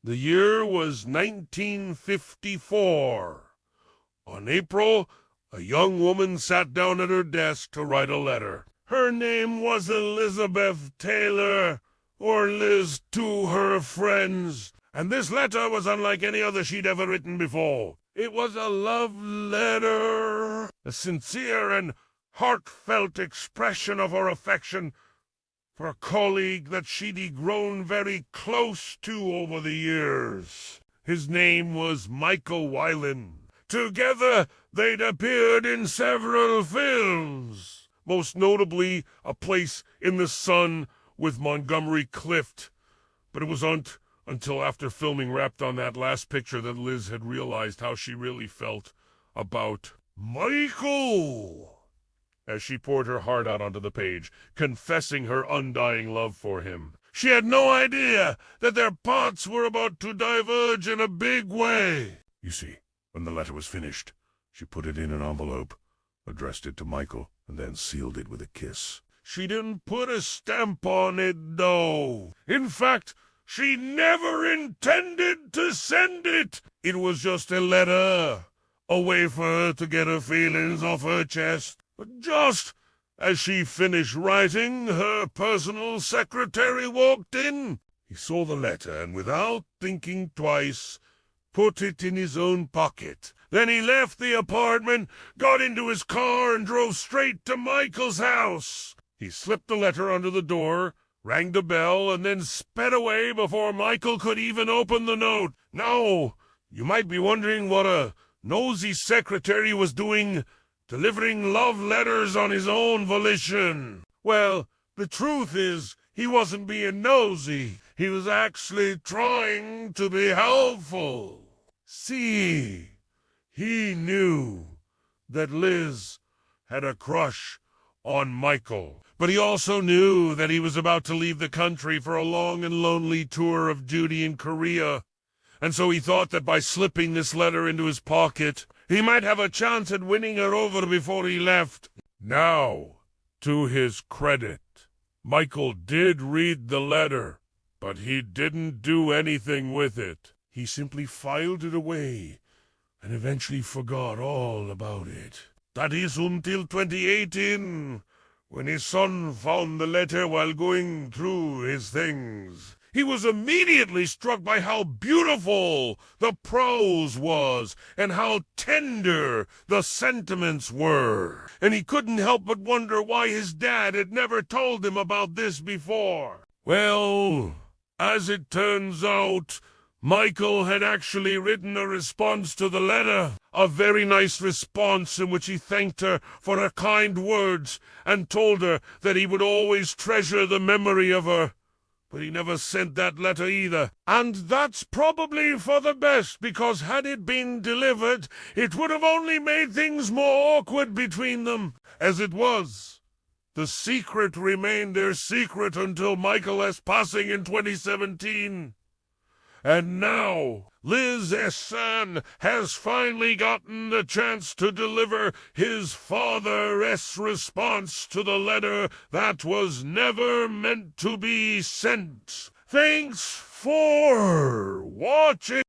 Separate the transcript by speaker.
Speaker 1: The year was 1954. On April, a young woman sat down at her desk to write a letter. Her name was Elizabeth Taylor, or Liz to her friends, and this letter was unlike any other she'd ever written before. It was a love letter, a sincere and heartfelt expression of her affection for a colleague that she'd grown very close to over the years. His name was Michael Weiland. Together, they'd appeared in several films, most notably A Place in the Sun with Montgomery Clift. But it wasn't until after filming wrapped on that last picture that Liz had realized how she really felt about Michael, as she poured her heart out onto the page, confessing her undying love for him. She had no idea that their paths were about to diverge in a big way. You see, when the letter was finished, she put it in an envelope, addressed it to Michael, and then sealed it with a kiss. She didn't put a stamp on it, though. In fact, she never intended to send it. It was just a letter, a way for her to get her feelings off her chest. But just as she finished writing, her personal secretary walked in. He saw the letter and, without thinking twice, put it in his own pocket. Then he left the apartment, got into his car, and drove straight to Michael's house. He slipped the letter under the door, rang the bell, and then sped away before Michael could even open the note. Now, you might be wondering what a nosy secretary was doing delivering love letters on his own volition. Well, the truth is, he wasn't being nosy. He was actually trying to be helpful. See, he knew that Liz had a crush on Michael, but he also knew that he was about to leave the country for a long and lonely tour of duty in Korea, and so he thought that by slipping this letter into his pocket, he might have a chance at winning her over before he left. Now, to his credit, Michael did read the letter, but he didn't do anything with it. He simply filed it away and eventually forgot all about it. That is until 2018, when his son found the letter while going through his things. He was immediately struck by how beautiful the prose was and how tender the sentiments were. And he couldn't help but wonder why his dad had never told him about this before. Well, as it turns out, Michael had actually written a response to the letter, a very nice response in which he thanked her for her kind words and told her that he would always treasure the memory of her. But he never sent that letter either. And that's probably for the best, because had it been delivered, it would have only made things more awkward between them. As it was, the secret remained their secret until Michael's passing in 2017. And now, Liz S.N. has finally gotten the chance to deliver his father's response to the letter that was never meant to be sent. Thanks for watching.